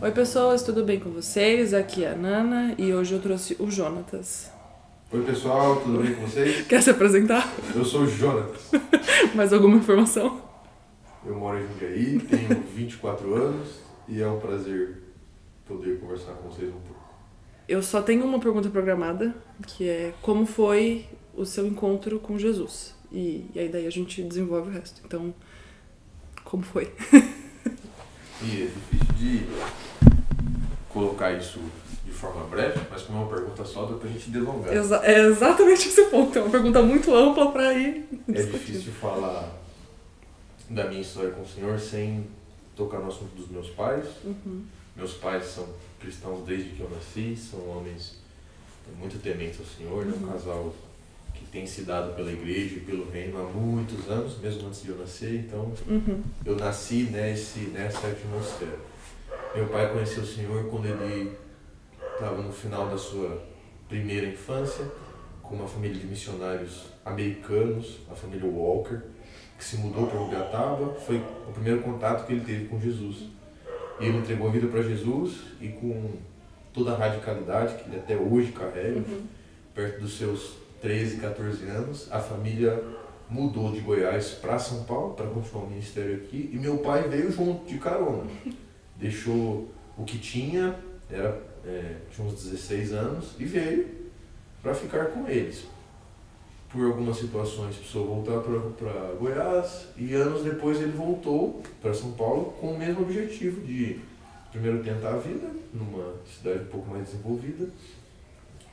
Oi pessoas, tudo bem com vocês? Aqui é a Nana e hoje eu trouxe o Jonatas. Oi pessoal, tudo bem com vocês? Quer se apresentar? Eu sou o Jonatas. Mais alguma informação? Eu moro em Jundiaí, tenho 24 anos e é um prazer poder conversar com vocês um pouco. Eu só tenho uma pergunta programada, que é como foi o seu encontro com Jesus? E aí daí a gente desenvolve o resto. Então, como foi? E é difícil de colocar isso de forma breve, mas como é uma pergunta só, dá pra gente delongar. É exatamente esse ponto. É uma pergunta muito ampla pra ir É discutindo. difícil falar da minha história com o Senhor sem tocar no assunto dos meus pais. Meus pais são cristãos desde que eu nasci, são homens muito tementes ao Senhor, né? Um casal que tem se dado pela igreja e pelo reino há muitos anos, mesmo antes de eu nascer, então eu nasci nessa atmosfera. Meu pai conheceu o Senhor quando ele estava no final da sua primeira infância, com uma família de missionários americanos, a família Walker, que se mudou para Ubiataba. Foi o primeiro contato que ele teve com Jesus. E ele entregou a vida para Jesus e com toda a radicalidade que ele até hoje carrega, perto dos seus 13, 14 anos, a família mudou de Goiás para São Paulo para continuar o ministério aqui, e meu pai veio junto de carona. Deixou o que tinha, tinha uns 16 anos, e veio para ficar com eles. Por algumas situações precisou voltar para Goiás, e anos depois ele voltou para São Paulo com o mesmo objetivo de primeiro tentar a vida numa cidade um pouco mais desenvolvida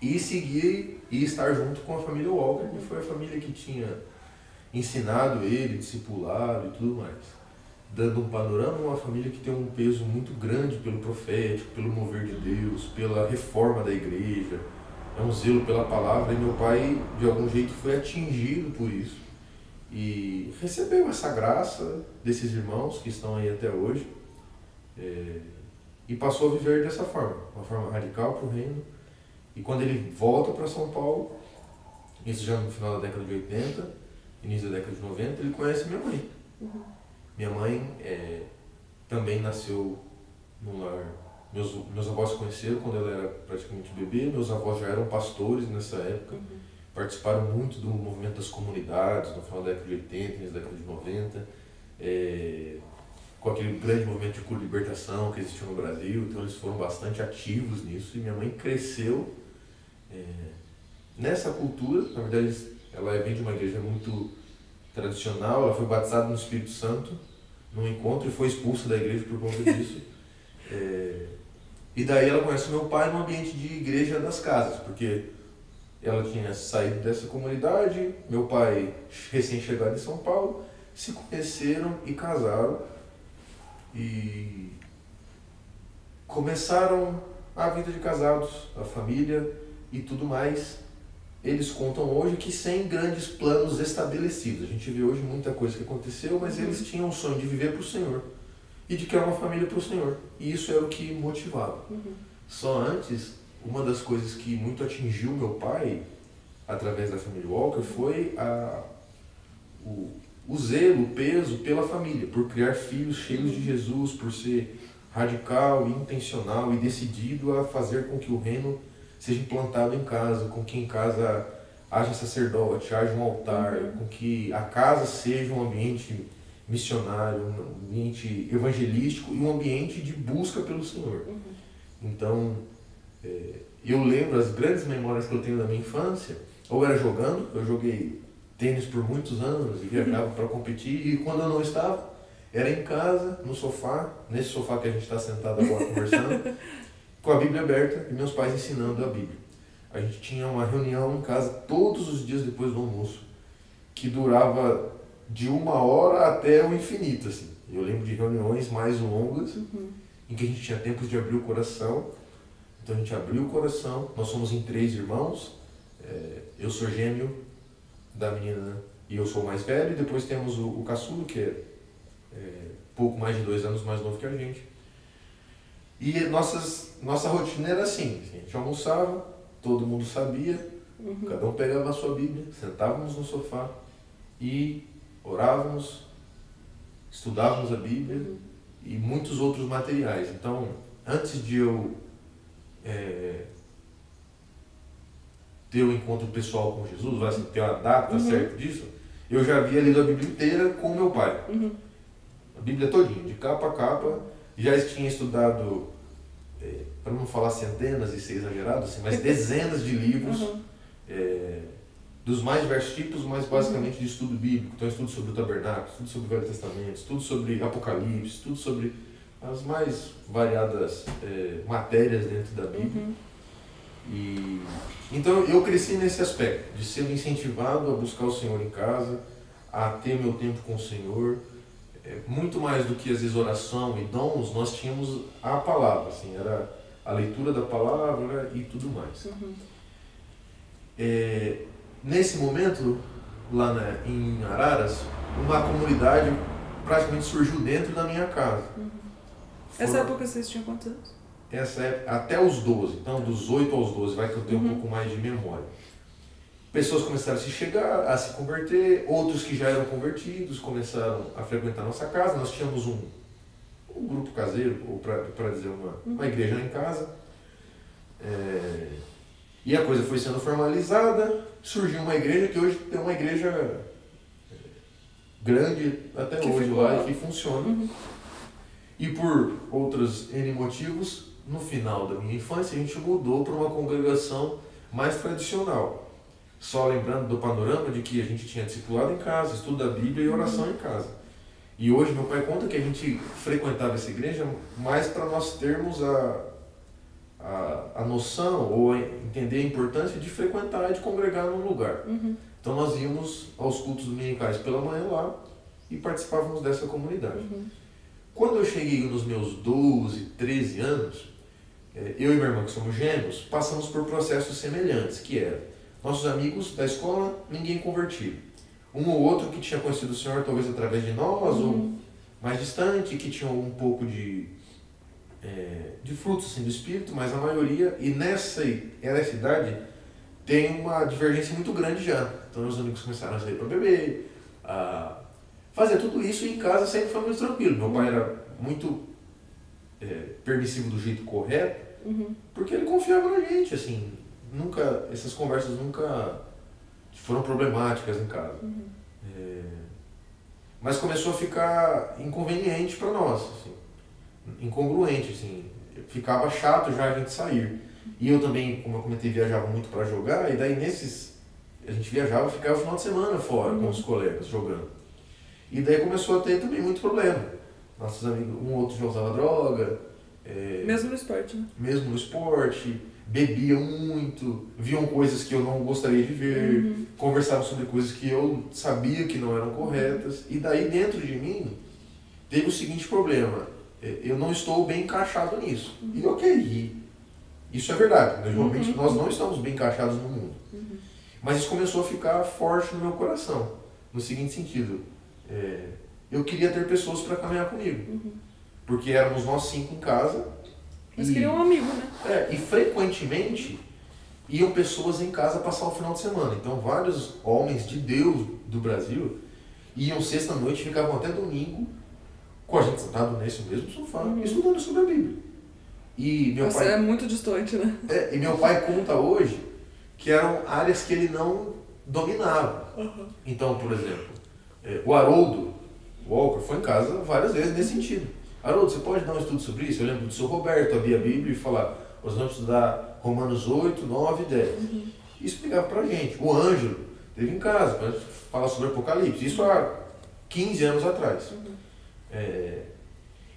e seguir e estar junto com a família Walker, que foi a família que tinha ensinado ele, discipulado e tudo mais. Dando um panorama, uma família que tem um peso muito grande pelo profético, pelo mover de Deus, pela reforma da igreja, é um zelo pela palavra, e meu pai de algum jeito foi atingido por isso e recebeu essa graça desses irmãos que estão aí até hoje, e passou a viver dessa forma, uma forma radical para o reino. E quando ele volta para São Paulo, isso já no final da década de 80, início da década de 90, ele conhece minha mãe. Minha mãe também nasceu num lar. Meus avós se conheceram quando ela era praticamente bebê. Meus avós já eram pastores nessa época, participaram muito do movimento das comunidades no final da década de 80, início da década de 90, com aquele grande movimento de cura de libertação que existiu no Brasil. Então eles foram bastante ativos nisso, e minha mãe cresceu nessa cultura. Na verdade, ela vem de uma igreja muito tradicional. Ela foi batizada no Espírito Santo num encontro e foi expulsa da igreja por conta disso. E daí ela conhece meu pai no ambiente de igreja das casas, porque ela tinha saído dessa comunidade, meu pai recém-chegado em São Paulo, se conheceram e casaram e começaram a vida de casados, a família e tudo mais. Eles contam hoje que sem grandes planos estabelecidos. A gente vê hoje muita coisa que aconteceu, mas eles tinham o sonho de viver para o Senhor e de criar uma família para o Senhor. E isso era o que motivava. Só antes, uma das coisas que muito atingiu meu pai, através da família Walker, foi o zelo, o peso pela família, por criar filhos cheios de Jesus, por ser radical, intencional e decidido a fazer com que o reino seja implantado em casa, com que em casa haja sacerdote, haja um altar, com que a casa seja um ambiente missionário, um ambiente evangelístico e um ambiente de busca pelo Senhor. Então, eu lembro as grandes memórias que eu tenho da minha infância, ou era jogando, eu joguei tênis por muitos anos e viajava para competir, e quando eu não estava, era em casa, no sofá, nesse sofá que a gente está sentado agora conversando, com a Bíblia aberta e meus pais ensinando a Bíblia. A gente tinha uma reunião em casa todos os dias depois do almoço, que durava de 1 hora até o infinito, assim. Eu lembro de reuniões mais longas, em que a gente tinha tempos de abrir o coração. Então a gente abriu o coração. Nós somos em 3 irmãos. Eu sou gêmeo da menina e eu sou o mais velho. E depois temos o caçulo, que é pouco mais de 2 anos mais novo que a gente. E nossa rotina era assim, a gente almoçava, todo mundo sabia, cada um pegava a sua Bíblia, sentávamos no sofá e orávamos, estudávamos a Bíblia e muitos outros materiais. Então, antes de eu ter o encontro pessoal com Jesus, vai ter a data certa disso, eu já havia lido a Bíblia inteira com meu pai. A Bíblia todinha, de capa a capa. Já tinha estudado, para não falar centenas e ser exagerado, assim, mas dezenas de livros, dos mais diversos tipos, mas basicamente de estudo bíblico. Então, estudo sobre o tabernáculo, estudo sobre o Velho Testamento, estudo sobre Apocalipse, estudo sobre as mais variadas matérias dentro da Bíblia. Então eu cresci nesse aspecto, de ser incentivado a buscar o Senhor em casa, a ter meu tempo com o Senhor. Muito mais do que às vezes oração e dons, nós tínhamos a palavra, assim, era a leitura da palavra e tudo mais. Nesse momento, lá em Araras, uma comunidade praticamente surgiu dentro da minha casa. Essa época vocês tinham quantos anos? Essa é até os 12, então dos 8 aos 12, vai que eu tenho um pouco mais de memória. Pessoas começaram a se chegar, a se converter, outros que já eram convertidos começaram a frequentar a nossa casa. Nós tínhamos um grupo caseiro, ou para dizer uma igreja em casa. E a coisa foi sendo formalizada, surgiu uma igreja que hoje é uma igreja grande até que hoje lá e que funciona. E por outros N motivos, no final da minha infância, a gente mudou para uma congregação mais tradicional. Só lembrando do panorama de que a gente tinha discipulado em casa, estudo da Bíblia e oração em casa. E hoje meu pai conta que a gente frequentava essa igreja mais para nós termos a noção ou entender a importância de frequentar e de congregar num lugar. Então nós íamos aos cultos dominicais pela manhã lá e participávamos dessa comunidade. Quando eu cheguei nos meus 12, 13 anos, eu e minha irmã, que somos gêmeos, passamos por processos semelhantes, que era nossos amigos da escola, ninguém convertido. Um ou outro que tinha conhecido o Senhor talvez através de nós, ou mais distante, que tinha um pouco de frutos assim, do Espírito, mas a maioria, e nessa idade, tem uma divergência muito grande já. Então meus amigos começaram a sair para beber, a fazer tudo isso, e em casa sempre foi muito tranquilo. Meu pai era muito permissivo do jeito correto, porque ele confiava na gente, assim, essas conversas nunca foram problemáticas em casa. Mas começou a ficar inconveniente para nós, assim, incongruente, assim, ficava chato já a gente sair. E eu também, como eu comentei, viajava muito para jogar, e daí a gente viajava e ficava o final de semana fora com os colegas jogando. E daí começou a ter também muito problema. Nossos amigos, um ou outro já usava droga. Mesmo no esporte, né? Mesmo no esporte, bebiam muito, viam coisas que eu não gostaria de ver, conversavam sobre coisas que eu sabia que não eram corretas. E daí dentro de mim teve o seguinte problema: eu não estou bem encaixado nisso. E ok, isso é verdade, né? Normalmente nós não estamos bem encaixados no mundo. Mas isso começou a ficar forte no meu coração, no seguinte sentido: eu queria ter pessoas para caminhar comigo, porque éramos nós 5 em casa. Mas queria um amigo, né? E frequentemente iam pessoas em casa passar o final de semana. Então vários homens de Deus do Brasil iam sexta-noite, ficavam até domingo com a gente sentado nesse mesmo sofá, estudando sobre a Bíblia. E meu pai é muito distante, né? E meu pai conta hoje que eram áreas que ele não dominava. Então, por exemplo, o Haroldo Walker foi em casa várias vezes nesse sentido. Haroldo, você pode dar um estudo sobre isso? Eu lembro do seu Roberto abrir a Bíblia e falar: nós vamos estudar Romanos 8, 9 e 10. E explicava pra gente. O Ângelo esteve em casa para falar sobre Apocalipse. Isso há 15 anos atrás.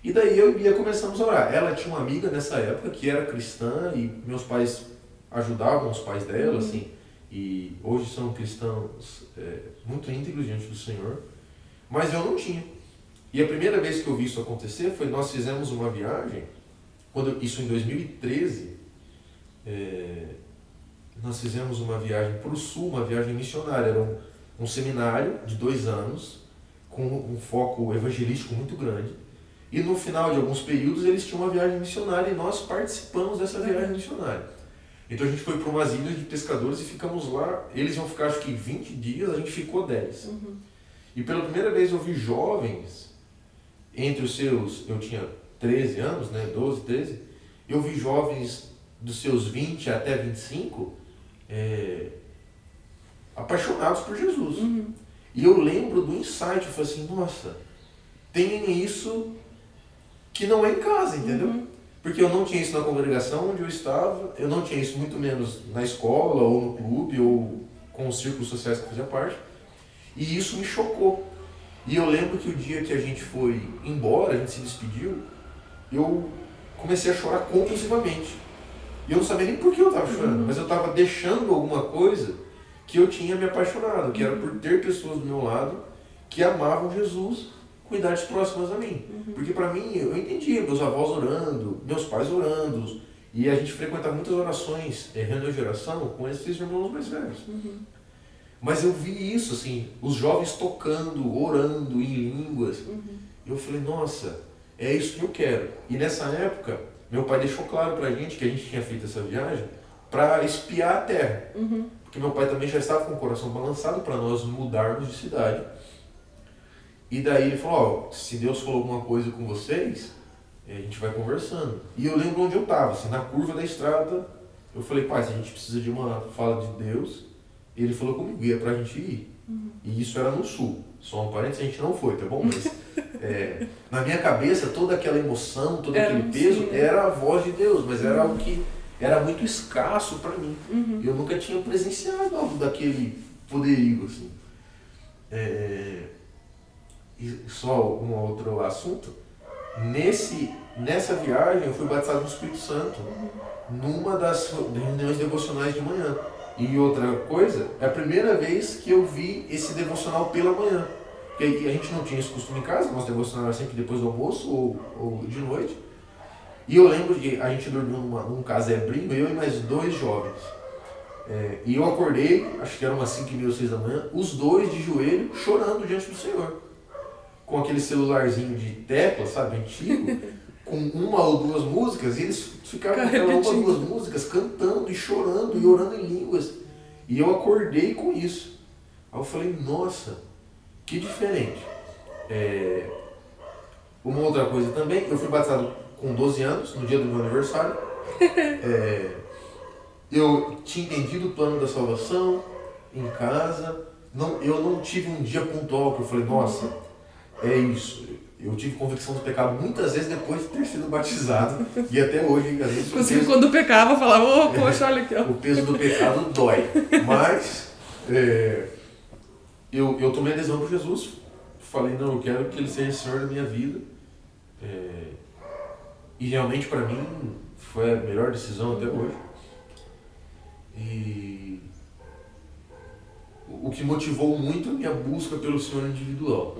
E daí eu e Bia começamos a orar. Ela tinha uma amiga nessa época que era cristã e meus pais ajudavam os pais dela, assim. E hoje são cristãos muito íntegros diante do Senhor. Mas eu não tinha. E a primeira vez que eu vi isso acontecer foi: nós fizemos uma viagem, isso em 2013, nós fizemos uma viagem para o sul, uma viagem missionária. Era um seminário de 2 anos, com um foco evangelístico muito grande. E no final de alguns períodos eles tinham uma viagem missionária e nós participamos dessa viagem missionária. Então a gente foi para umas ilhas de pescadores e ficamos lá. Eles iam ficar acho que 20 dias, a gente ficou 10. E pela primeira vez eu vi jovens, entre os seus, eu tinha 13 anos, né, 12, 13, eu vi jovens dos seus 20 até 25 apaixonados por Jesus. E eu lembro do insight, eu falei assim, nossa, tem isso que não é em casa, entendeu? Porque eu não tinha isso na congregação onde eu estava, eu não tinha isso muito menos na escola, ou no clube, ou com os círculos sociais que eu fazia parte. E isso me chocou. E eu lembro que o dia que a gente foi embora, a gente se despediu, eu comecei a chorar compulsivamente. E eu não sabia nem por que eu estava chorando, mas eu estava deixando alguma coisa que eu tinha me apaixonado, que era por ter pessoas do meu lado que amavam Jesus com idades próximas a mim. Porque para mim, eu entendia meus avós orando, meus pais orando, e a gente frequentava muitas orações, reuniões de oração com esses irmãos mais velhos. Mas eu vi isso, assim, os jovens tocando, orando em línguas. E eu falei, nossa, é isso que eu quero. E nessa época, meu pai deixou claro pra gente que a gente tinha feito essa viagem para espiar a terra. Porque meu pai também já estava com o coração balançado para nós mudarmos de cidade. E daí ele falou, se Deus falou alguma coisa com vocês, a gente vai conversando. E eu lembro onde eu estava, assim, na curva da estrada, eu falei, pai, se a gente precisa de uma fala de Deus, ele falou comigo, ia pra gente ir. E isso era no sul. Só um parênteses, a gente não foi, tá bom? Mas na minha cabeça, toda aquela emoção, todo aquele peso, era a voz de Deus, mas era algo que era muito escasso para mim. Eu nunca tinha presenciado algo daquele poderio, assim. E só um outro assunto. Nessa viagem, eu fui batizado no Espírito Santo, numa das reuniões devocionais de manhã. E outra coisa, é a primeira vez que eu vi esse devocional pela manhã. Porque a gente não tinha esse costume em casa, nosso devocional era sempre depois do almoço ou de noite. E eu lembro de a gente dormiu num casebrinho, eu e mais 2 jovens. E eu acordei, acho que eram umas 5h30 ou 6 da manhã, os 2 de joelho, chorando diante do Senhor. Com aquele celularzinho de tecla, sabe, antigo, com 1 ou 2 músicas, e eles ficavam com 1 ou 2 músicas, cantando e chorando e orando em línguas. E eu acordei com isso. Aí eu falei, nossa, que diferente. Uma outra coisa também, eu fui batizado com 12 anos, no dia do meu aniversário. Eu tinha entendido o plano da salvação em casa. Eu não tive um dia pontual que eu falei, nossa, é isso. Eu tive convicção do pecado muitas vezes depois de ter sido batizado. E até hoje, às vezes... Quando pecava, eu falava, poxa, olha aqui. Ó. O peso do pecado dói. Mas eu tomei a decisão por Jesus. Falei, não, eu quero que Ele seja o Senhor da minha vida. E realmente para mim foi a melhor decisão até hoje. E o que motivou muito a minha busca pelo Senhor individual.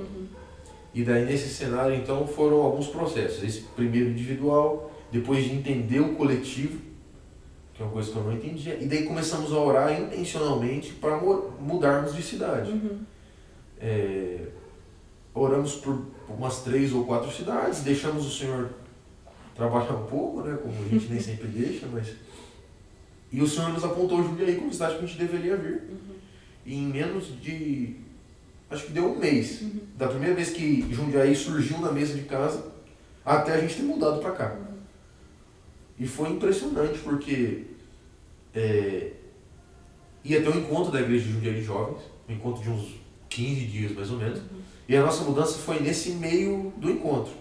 E daí nesse cenário então foram alguns processos. Esse primeiro individual, depois de entender o coletivo, que é uma coisa que eu não entendia, e daí começamos a orar intencionalmente para mudarmos de cidade. Oramos por umas 3 ou 4 cidades, deixamos o Senhor trabalhar um pouco, né, como a gente nem sempre deixa, mas... E o Senhor nos apontou Jundiaí como cidade que a gente deveria vir. E em menos de... acho que deu um mês, da primeira vez que Jundiaí surgiu na mesa de casa, até a gente ter mudado para cá. E foi impressionante, porque ia ter um encontro da igreja de Jundiaí de Jovens, um encontro de uns 15 dias mais ou menos, e a nossa mudança foi nesse meio do encontro.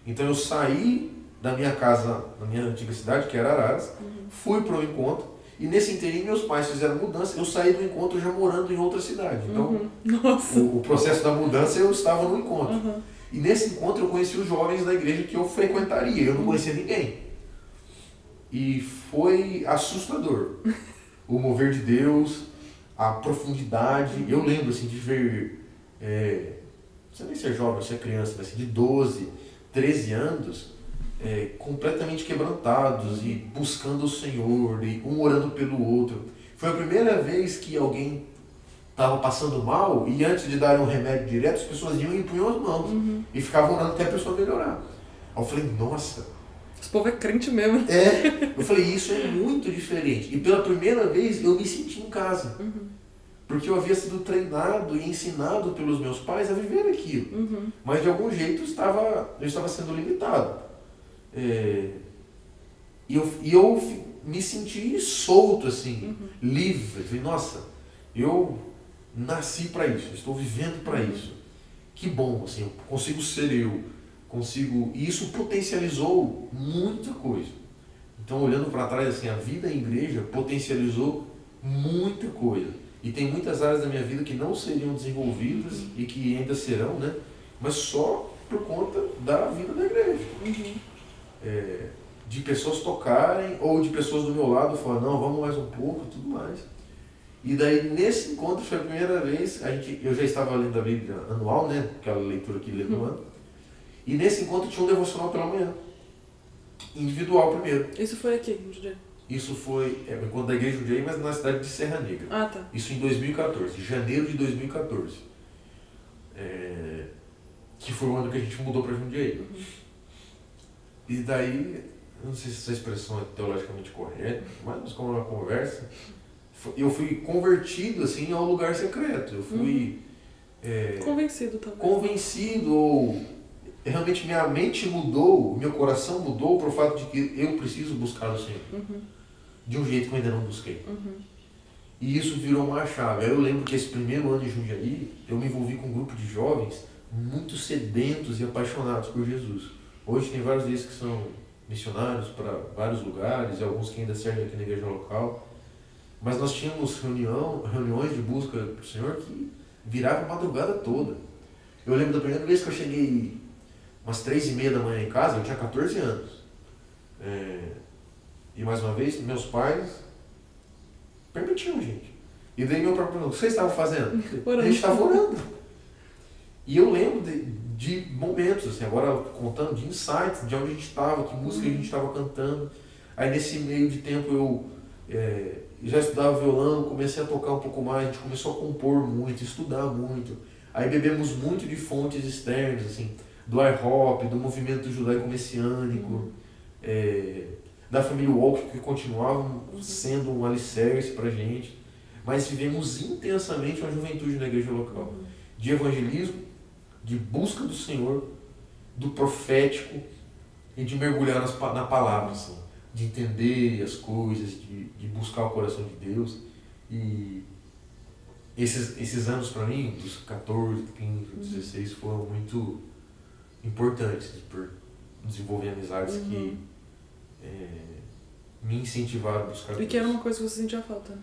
Então eu saí da minha casa, na minha antiga cidade, que era Araras, fui para o encontro, e nesse interim meus pais fizeram mudança, eu saí do encontro já morando em outra cidade. Então o processo da mudança eu estava no encontro. E nesse encontro eu conheci os jovens da igreja que eu frequentaria, eu não conhecia ninguém. E foi assustador. O mover de Deus, a profundidade. Eu lembro assim, de ver, não sei nem se é jovem, se é criança, mas assim, de 12, 13 anos, completamente quebrantados e buscando o Senhor, e um orando pelo outro. Foi a primeira vez que alguém estava passando mal e antes de dar um remédio direto, as pessoas iam e punham as mãos e ficavam orando até a pessoa melhorar. Aí eu falei, nossa... Esse povo é crente mesmo. Eu falei, isso é muito diferente. E pela primeira vez eu me senti em casa. Porque eu havia sido treinado e ensinado pelos meus pais a viver aquilo. Mas de algum jeito eu estava sendo limitado. eu me senti solto, assim, livre. Falei, nossa, eu nasci para isso, estou vivendo para isso. Que bom, assim, eu consigo ser eu, consigo... E isso potencializou muita coisa. Então, olhando para trás, assim, a vida em igreja potencializou muita coisa. E tem muitas áreas da minha vida que não seriam desenvolvidas e que ainda serão, né? Mas só por conta da vida da igreja. De pessoas tocarem, ou de pessoas do meu lado falarem, não, vamos mais um pouco e tudo mais. E daí, nesse encontro, foi a primeira vez, eu já estava lendo a Bíblia anual, né? Aquela leitura que lê no ano. E nesse encontro tinha um devocional pela manhã. Individual primeiro. Isso foi aqui, em Jundiaí? Isso foi o encontro da igreja de Jundiaí, mas na cidade de Serra Negra. Ah, tá. Isso em 2014, janeiro de 2014. Que foi o ano que a gente mudou para Jundiaí. E daí, não sei se essa expressão é teologicamente correta, mas como uma conversa, eu fui convertido assim ao lugar secreto. Eu fui convencido também. Convencido, ou realmente minha mente mudou, meu coração mudou para o fato de que eu preciso buscar o Senhor. De um jeito que eu ainda não busquei. E isso virou uma chave. Aí eu lembro que esse primeiro ano em Jundiaí, eu me envolvi com um grupo de jovens muito sedentos e apaixonados por Jesus. Hoje tem vários deles que são missionários para vários lugares, e alguns que ainda servem aqui na igreja local. Mas nós tínhamos reuniões de busca do Senhor que viravam a madrugada toda. Eu lembro da primeira vez que eu cheguei umas 3h30 da manhã em casa, eu tinha 14 anos. E mais uma vez, meus pais permitiam, gente. E daí meu pai perguntou, o que vocês estavam fazendo? A gente estava orando. E eu lembro de momentos, assim, agora contando de insights, de onde a gente estava, que música a gente estava cantando. Aí nesse meio de tempo eu já estudava violão, comecei a tocar um pouco mais, a gente começou a compor muito, estudar muito. Aí bebemos muito de fontes externas, assim, do hip-hop, do movimento judaico-messiânico, da família Walker, que continuavam sendo um alicerce pra gente. Mas vivemos intensamente uma juventude na igreja local. De evangelismo, de busca do Senhor, do profético e de mergulhar na palavra, assim, de entender as coisas, de buscar o coração de Deus. E esses anos para mim, dos 14, 15, 16, foram muito importantes por desenvolver amizades que me incentivaram a buscar Deus. E que era uma coisa que você sentia falta.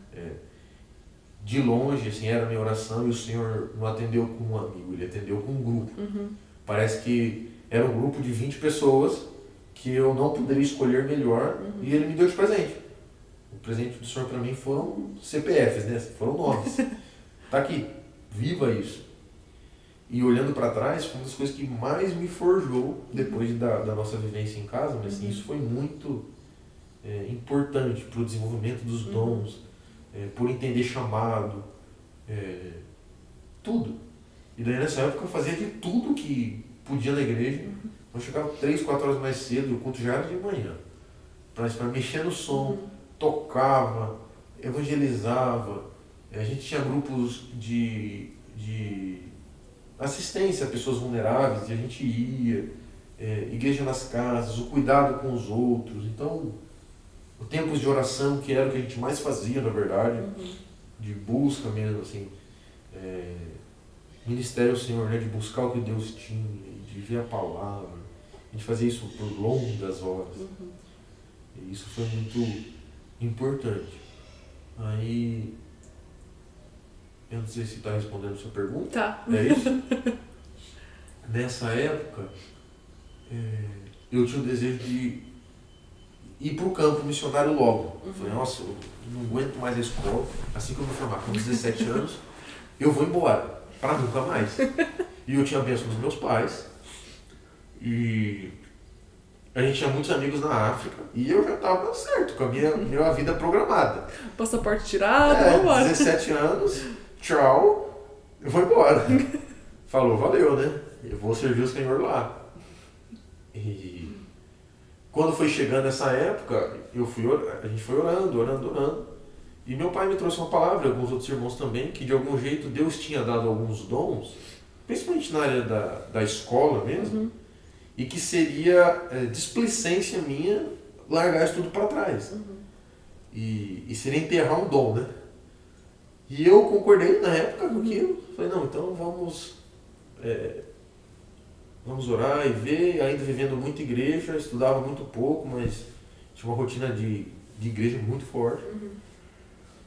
De longe, assim, era a minha oração, e o Senhor não atendeu com um amigo, Ele atendeu com um grupo. Parece que era um grupo de 20 pessoas que eu não poderia escolher melhor, e Ele me deu de presente. O presente do Senhor para mim foram CPFs, né? Foram nomes. Tá aqui, viva isso. E olhando para trás, foi uma das coisas que mais me forjou depois da nossa vivência em casa, mas assim, isso foi muito importante para o desenvolvimento dos dons, por entender chamado, tudo. E daí nessa época eu fazia de tudo que podia na igreja. Eu chegava 3, 4 horas mais cedo, o culto já era de manhã, para mexer no som, tocava, evangelizava. A gente tinha grupos de assistência a pessoas vulneráveis, e a gente ia, igreja nas casas, o cuidado com os outros. Então, o tempo de oração, que era o que a gente mais fazia, na verdade, de busca mesmo, assim, ministério ao Senhor, né, de buscar o que Deus tinha, de ver a palavra. A gente fazia isso por longas horas. E isso foi muito importante. Aí, eu não sei se está respondendo a sua pergunta. Tá. É isso? Nessa época, eu tinha o desejo de ir para o campo missionário logo. Falei, nossa, eu não aguento mais a escola. Assim que eu me formar com 17 anos, eu vou embora, para nunca mais. E eu tinha a bênção dos meus pais. E a gente tinha muitos amigos na África. E eu já estava certo, com a minha vida programada. Passaporte tirado, vamos embora. 17 anos, tchau, eu vou embora. Falou, valeu, né? Eu vou servir o Senhor lá. E quando foi chegando essa época, a gente foi orando. E meu pai me trouxe uma palavra, alguns outros irmãos também, que de algum jeito Deus tinha dado alguns dons, principalmente na área da escola mesmo, e que seria displicência minha largar isso tudo para trás. E seria enterrar um dom, né? E eu concordei na época com aquilo. Falei, não, então vamos orar e ver. Ainda vivendo muito igreja, estudava muito pouco, mas tinha uma rotina de igreja muito forte.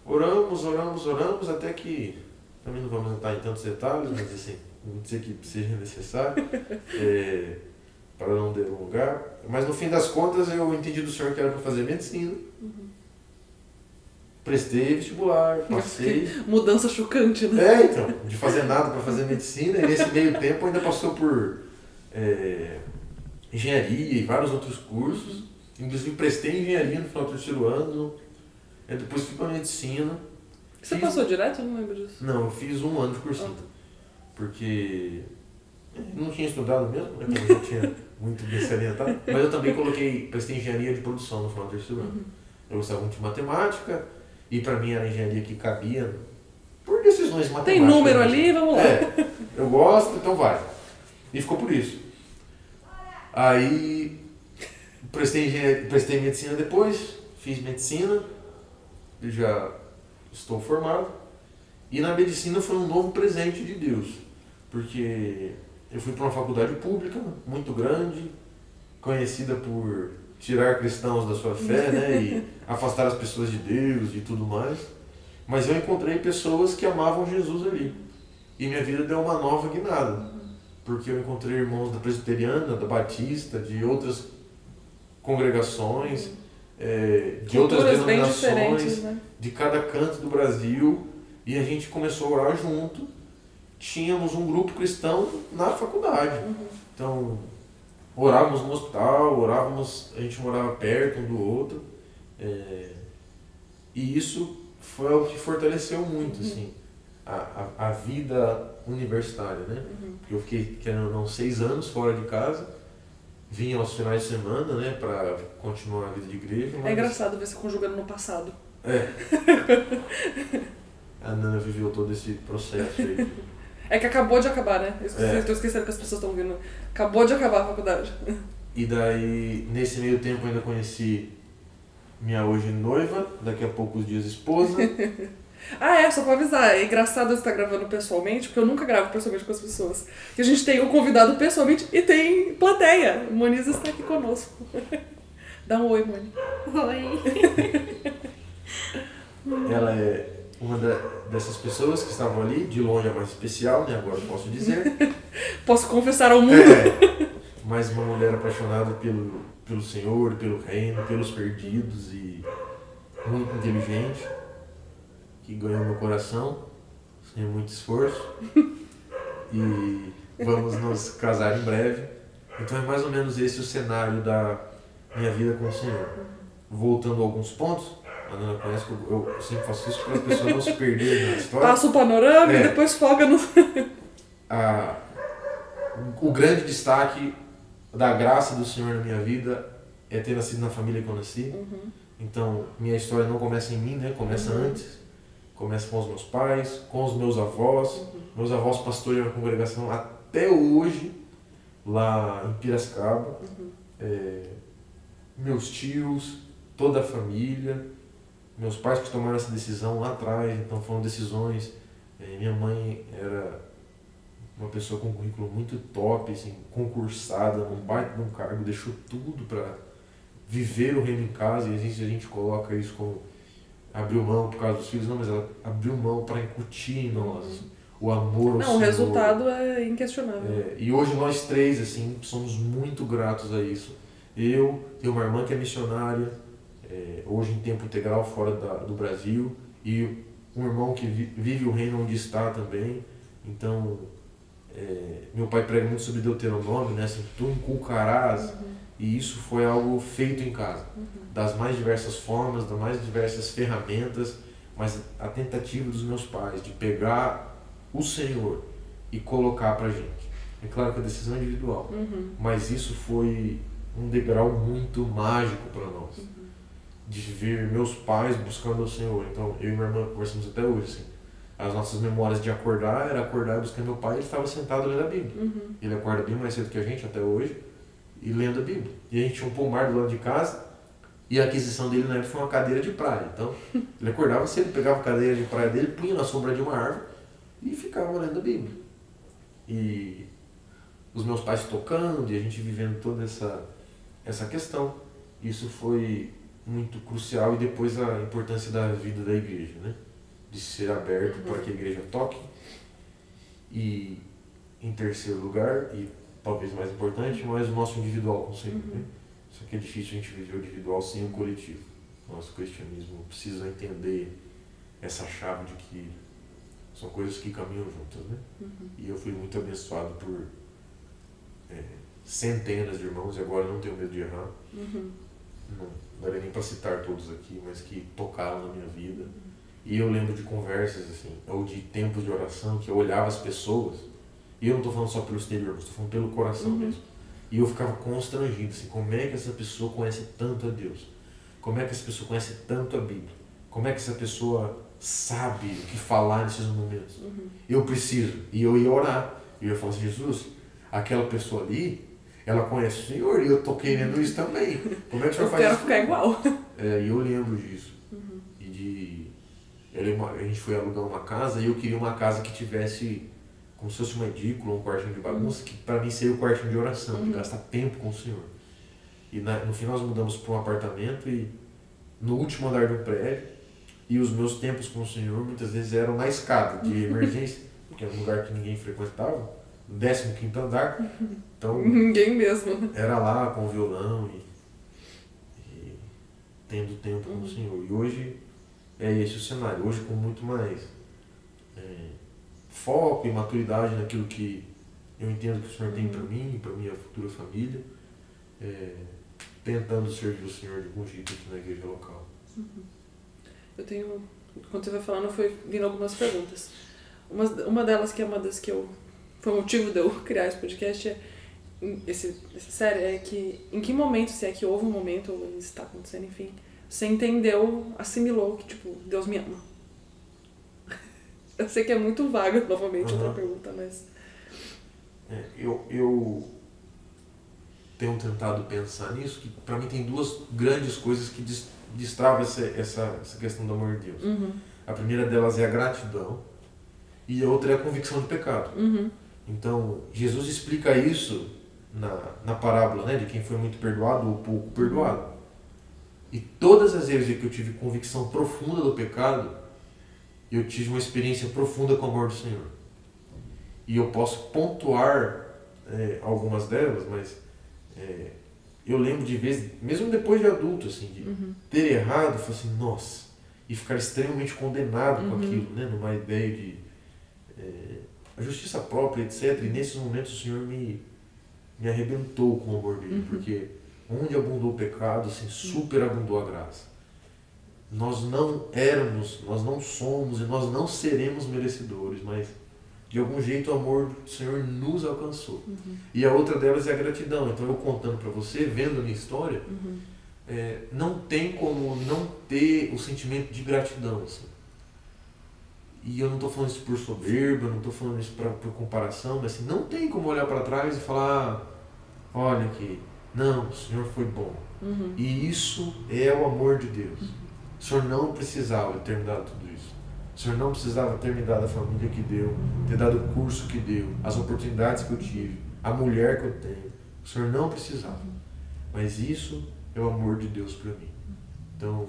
Oramos, até que, também não vamos entrar em tantos detalhes, mas assim, não dizer que seja necessário, para não delongar. Mas no fim das contas eu entendi do Senhor que era para fazer medicina. Prestei vestibular, passei. Mudança chocante, né? Então, de fazer nada para fazer medicina, e nesse meio tempo ainda passou por engenharia e vários outros cursos. Inclusive prestei engenharia no final do terceiro ano, depois fui para medicina. Você passou direto? Eu não lembro disso. Não, eu fiz 1 ano de cursinho, porque não tinha estudado mesmo, né, como eu já tinha muito bem salientado, mas eu também prestei engenharia de produção no final do terceiro ano. Eu gostava muito de matemática, e para mim era a engenharia que cabia por decisões matemáticas. Tem número ali, vamos lá. Eu gosto, então vai. E ficou por isso. Aí prestei medicina depois, fiz medicina, já estou formado. E na medicina foi um novo presente de Deus, porque eu fui para uma faculdade pública muito grande, conhecida por tirar cristãos da sua fé, né, e afastar as pessoas de Deus e tudo mais. Mas eu encontrei pessoas que amavam Jesus ali. E minha vida deu uma nova guinada, porque eu encontrei irmãos da presbiteriana, da batista, de outras congregações, de outras denominações, né? De cada canto do Brasil, e a gente começou a orar junto. Tínhamos um grupo cristão na faculdade. Então, orávamos no hospital, a gente morava perto um do outro, e isso foi o que fortaleceu muito assim, a vida universitária, né? Porque eu fiquei, querendo ou não, 6 anos fora de casa, vinha aos finais de semana, né, para continuar a vida de igreja. Mas... É engraçado ver você conjugando no passado. A Nana viveu todo esse processo aí. É que acabou de acabar, né? Estou esquecendo que as pessoas estão vindo. Acabou de acabar a faculdade. E daí, nesse meio tempo, ainda conheci minha hoje noiva, daqui a poucos dias esposa. Só pra avisar, é engraçado você estar gravando pessoalmente, porque eu nunca gravo pessoalmente com as pessoas. Que a gente tem o convidado pessoalmente e tem plateia. Moniz está aqui conosco. Dá um oi, Moni. Oi. Ela é uma dessas pessoas que estavam ali, de longe a mais especial, né? Agora eu posso dizer. Posso confessar ao mundo. Mas uma mulher apaixonada pelo Senhor, pelo reino, pelos perdidos, e muito inteligente, que ganhou meu coração sem muito esforço. E vamos nos casar em breve. Então é mais ou menos esse o cenário da minha vida com o Senhor. Voltando a alguns pontos, a Nana conhece que eu sempre faço isso para as pessoas não se perderem na história. Passa o panorama e depois foca no... O grande destaque da graça do Senhor na minha vida é ter nascido na família que eu nasci. Então, minha história não começa em mim, né? Começa antes. Começa com os meus pais, com os meus avós. Meus avós pastoreiam a congregação até hoje, lá em Piracicaba. Meus tios, toda a família. Meus pais que tomaram essa decisão lá atrás, então foram decisões. Minha mãe era uma pessoa com um currículo muito top, assim, concursada, num baita de um cargo, deixou tudo para viver o reino em casa, e a gente coloca isso como abriu mão por causa dos filhos, não, mas ela abriu mão para incutir em nós o amor ao Senhor. O resultado é inquestionável. E hoje nós 3, assim, somos muito gratos a isso. Eu tenho uma irmã que é missionária, hoje em tempo integral fora do Brasil, e um irmão que vive o reino onde está também. Então, meu pai prega muito sobre Deuteronômio, né? Assim, tu inculcarás, e isso foi algo feito em casa, das mais diversas formas, das mais diversas ferramentas, mas a tentativa dos meus pais de pegar o Senhor e colocar pra gente. É claro que a decisão é individual, mas isso foi um degrau muito mágico para nós, de ver meus pais buscando o Senhor. Então, eu e minha irmã conversamos até hoje, assim, as nossas memórias de acordar era acordar e buscar meu pai, ele estava sentado lendo a Bíblia. Ele acorda bem mais cedo que a gente até hoje, e lendo a Bíblia. E a gente tinha um pomar do lado de casa, E a aquisição dele na época foi uma cadeira de praia. Então, ele acordava cedo, pegava a cadeira de praia dele, punha na sombra de uma árvore e ficava lendo a Bíblia. E os meus pais tocando e a gente vivendo toda essa questão. Isso foi muito crucial. E depois a importância da vida da igreja, né? De ser aberto para que a igreja toque. E em terceiro lugar, e talvez mais importante, mas o nosso individual com o Senhor, né? Só que é difícil a gente viver o individual sem o coletivo. Nosso cristianismo precisa entender essa chave de que são coisas que caminham juntas, né? E eu fui muito abençoado por centenas de irmãos, e agora não tenho medo de errar. Não daria nem para citar todos aqui, mas que tocaram na minha vida. E eu lembro de conversas, assim, ou de tempos de oração, que eu olhava as pessoas, e eu não estou falando só pelo exterior, estou falando pelo coração mesmo. E eu ficava constrangido, assim, como é que essa pessoa conhece tanto a Deus? Como é que essa pessoa conhece tanto a Bíblia? Como é que essa pessoa sabe o que falar nesses momentos? Eu preciso. E eu ia orar. E eu ia falar assim, Jesus, aquela pessoa ali, ela conhece o Senhor e eu estou querendo isso também. Como é que o Senhor faz isso? Eu quero ficar igual. E eu lembro disso. A gente foi alugar uma casa e eu queria uma casa que tivesse como se fosse uma edícula, um quartinho de bagunça, que para mim seria o quartinho de oração, de gastar tempo com o Senhor. E no fim nós mudamos para um apartamento e no último andar do prédio, e os meus tempos com o Senhor muitas vezes eram na escada de emergência, porque era um lugar que ninguém frequentava, no 15º andar. Então, ninguém mesmo. Era lá com o violão e tendo tempo com o Senhor. E hoje é esse o cenário. Hoje com muito mais foco e maturidade naquilo que eu entendo que o Senhor tem para mim e para minha futura família, tentando servir o Senhor de algum jeito aqui na igreja local. Eu tenho, quando você vai falando, foi vindo algumas perguntas. Uma delas, que é uma das que foi o motivo de eu criar esse podcast, essa série, é que em que momento, se é que houve um momento, ou está acontecendo, enfim, você entendeu, assimilou que, tipo, Deus me ama. Eu sei que é muito vaga, novamente, outra pergunta, mas... Eu tenho tentado pensar nisso, que para mim tem duas grandes coisas que destravam essa questão do amor de Deus. A primeira delas é a gratidão e a outra é a convicção de pecado. Então, Jesus explica isso na parábola, né, de quem foi muito perdoado ou pouco perdoado. E todas as vezes que eu tive convicção profunda do pecado, eu tive uma experiência profunda com o amor do Senhor. E eu posso pontuar algumas delas, mas eu lembro de vezes, mesmo depois de adulto, assim, de ter errado, eu falei assim, nossa, e ficar extremamente condenado com aquilo, né, numa ideia de a justiça própria, etc. E nesses momentos o Senhor me arrebentou com o amor dele, porque onde abundou o pecado, assim, superabundou a graça. Nós não éramos, nós não somos e nós não seremos merecedores, mas de algum jeito o amor do Senhor nos alcançou. E a outra delas é a gratidão. Então eu contando para você, vendo a minha história, não tem como não ter o sentimento de gratidão. Assim. E eu não estou falando isso por soberba, não estou falando isso por comparação, mas assim, não tem como olhar para trás e falar, olha aqui, não, o Senhor foi bom. E isso é o amor de Deus. O Senhor não precisava ter me dado tudo isso. O Senhor não precisava ter me dado a família que deu, ter dado o curso que deu, as oportunidades que eu tive, a mulher que eu tenho. O Senhor não precisava. Mas isso é o amor de Deus para mim. Então,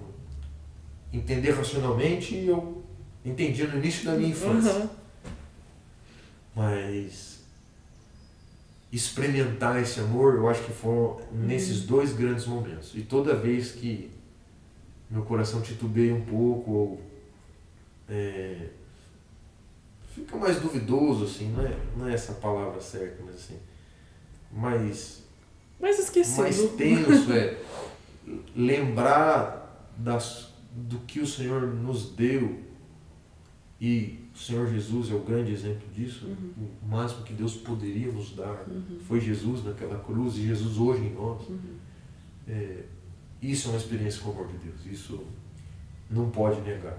entender racionalmente, eu entendia no início da minha infância. Mas experimentar esse amor, eu acho que foram nesses dois grandes momentos. E toda vez que meu coração titubeia um pouco, ou fica mais duvidoso, assim, não é essa a palavra certa, mas assim, mais esquecido. Mais tenso, lembrar do que o Senhor nos deu, e o Senhor Jesus é o grande exemplo disso. O máximo que Deus poderia nos dar foi Jesus naquela cruz, e Jesus hoje em nós. Isso é uma experiência com o amor de Deus, isso não pode negar.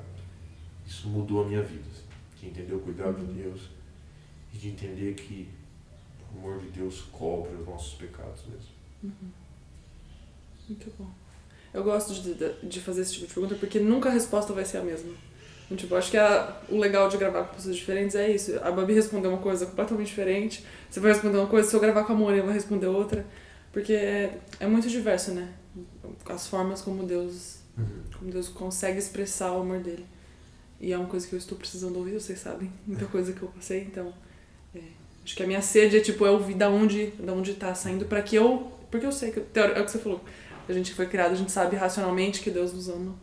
Isso mudou a minha vida, de entender o cuidado de Deus e de entender que o amor de Deus cobre os nossos pecados mesmo. Muito bom. Eu gosto de fazer esse tipo de pergunta porque nunca a resposta vai ser a mesma. Então, tipo, acho que o legal de gravar com pessoas diferentes é isso. A Babi respondeu uma coisa completamente diferente, você vai responder uma coisa, se eu gravar com a Mônica, eu vou responder outra. Porque é muito diverso, né? As formas como Deus consegue expressar o amor dele. E é uma coisa que eu estou precisando ouvir, vocês sabem. Muita coisa que eu passei, então... acho que a minha sede é ouvir da onde tá saindo pra que eu... Porque eu sei que... É o que você falou. A gente foi criado, a gente sabe racionalmente que Deus nos ama.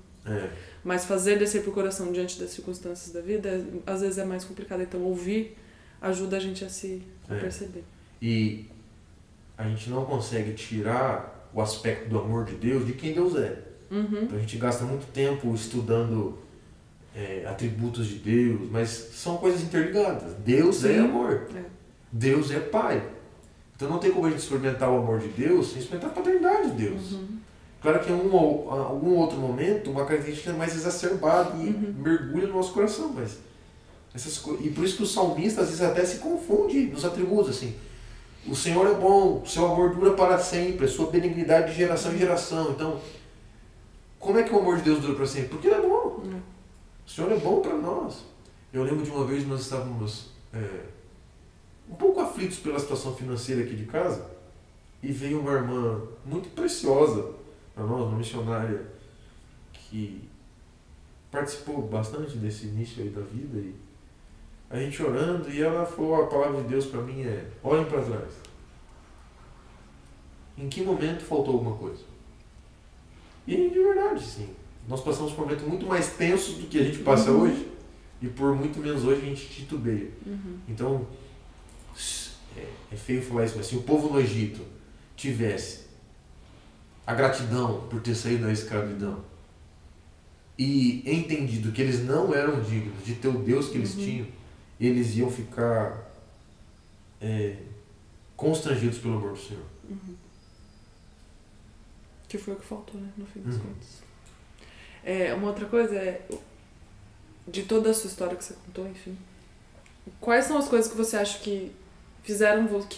Mas fazer descer pro coração diante das circunstâncias da vida, às vezes é mais complicado. Então ouvir ajuda a gente a perceber. E a gente não consegue tirar o aspecto do amor de Deus de quem Deus é. Então a gente gasta muito tempo estudando atributos de Deus, mas são coisas interligadas. Deus é amor. Deus é Pai. Então não tem como a gente experimentar o amor de Deus sem experimentar a paternidade de Deus. Claro que em algum outro momento, uma característica mais exacerbada e mergulha no nosso coração, mas essas coisas. E por isso que o salmista às vezes até se confunde nos atributos, assim. O Senhor é bom, o seu amor dura para sempre, a sua benignidade de geração em geração. Então, como é que o amor de Deus dura para sempre? Porque Ele é bom. O Senhor é bom para nós. Eu lembro de uma vez nós estávamos um pouco aflitos pela situação financeira aqui de casa e veio uma irmã muito preciosa para nós, uma missionária que participou bastante desse início aí da vida e a gente orando e ela falou, a palavra de Deus para mim olhem para trás. Em que momento faltou alguma coisa? E de verdade, sim. Nós passamos por momentos muito mais tensos do que a gente passa hoje e por muito menos hoje a gente titubeia. Então, é feio falar isso, mas se o povo no Egito tivesse a gratidão por ter saído da escravidão e entendido que eles não eram dignos de ter o Deus que eles tinham, eles iam ficar constrangidos pelo amor do Senhor. Que foi o que faltou, né, no fim das contas. Uma outra coisa de toda a sua história que você contou, enfim, quais são as coisas que você acha que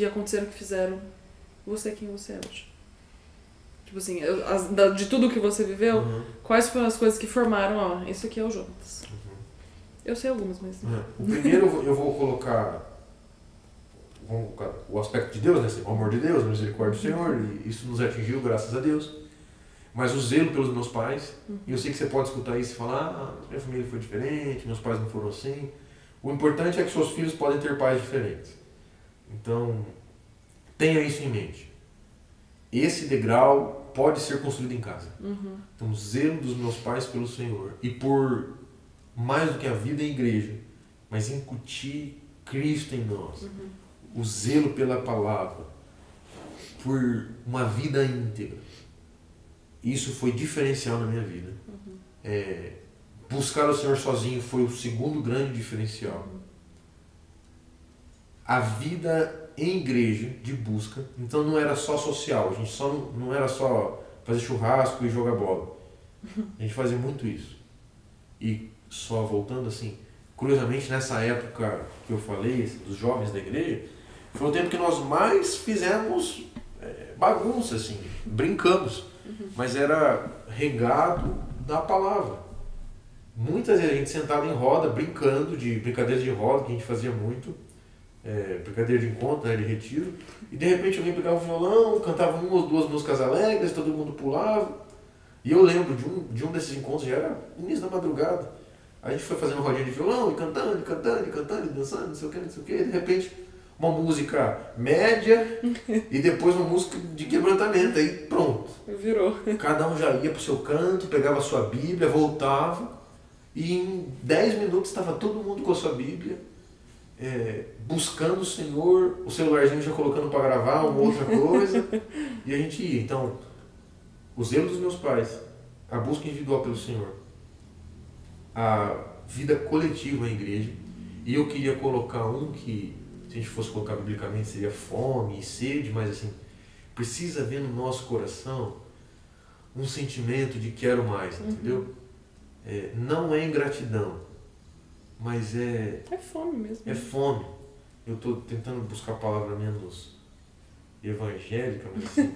aconteceram, que fizeram você quem você é hoje? Tipo assim, de tudo que você viveu, quais foram as coisas que formaram, isso aqui é o Jonatas. Eu sei algumas, mas... O primeiro eu vou colocar o aspecto de Deus, né? O amor de Deus, a misericórdia do Senhor, e isso nos atingiu, graças a Deus. Mas o zelo pelos meus pais, e eu sei que você pode escutar isso e falar, minha família foi diferente, meus pais não foram assim. O importante é que seus filhos podem ter pais diferentes. Então, tenha isso em mente. Esse degrau pode ser construído em casa. Então, o zelo dos meus pais pelo Senhor, e por mais do que a vida em igreja, mas incutir Cristo em nós. O zelo pela palavra, por uma vida íntegra. Isso foi diferencial na minha vida. Buscar o Senhor sozinho foi o segundo grande diferencial. A vida em igreja de busca, então não era só social, a gente não era só fazer churrasco e jogar bola. A gente fazia muito isso. E só voltando assim, curiosamente nessa época que eu falei, dos jovens da igreja, foi o tempo que nós mais fizemos bagunça, assim, brincamos, mas era regado da palavra. Muitas vezes a gente sentado em roda, brincando, de brincadeiras de roda, que a gente fazia muito, brincadeira de encontro, né, de retiro, e de repente alguém pegava o violão, cantava uma ou duas músicas alegres, todo mundo pulava, e eu lembro de um desses encontros, já era início da madrugada, a gente foi fazendo rodinha de violão, e cantando, e dançando, não sei o que, e de repente uma música média e depois uma música de quebrantamento, aí pronto. Virou. Cada um já ia pro seu canto, pegava a sua Bíblia, voltava, e em 10 minutos estava todo mundo com a sua Bíblia, buscando o Senhor, o celularzinho já colocando para gravar uma outra coisa, e a gente ia. Então, o zelo dos meus pais, a busca individual pelo Senhor, a vida coletiva na igreja, e eu queria colocar um que, se a gente fosse colocar biblicamente, seria fome e sede, mas assim, precisa haver no nosso coração um sentimento de quero mais, entendeu? Não é ingratidão, mas é fome mesmo. É fome. Eu estou tentando buscar a palavra menos evangélica, mas assim,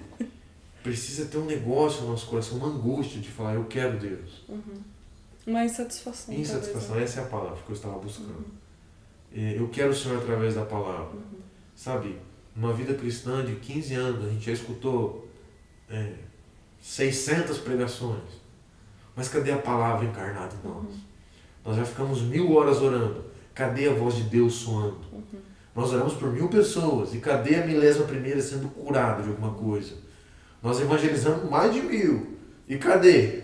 precisa ter um negócio no nosso coração, uma angústia de falar, eu quero Deus. Uma insatisfação. Insatisfação, talvez, essa é a palavra que eu estava buscando. Eu quero o Senhor através da palavra. Sabe, uma vida cristã de 15 anos, a gente já escutou 600 pregações. Mas cadê a palavra encarnada em nós? Nós já ficamos 1000 horas orando. Cadê a voz de Deus soando? Nós oramos por 1000 pessoas. E cadê a 1001ª sendo curada de alguma coisa? Nós evangelizamos mais de 1000. E cadê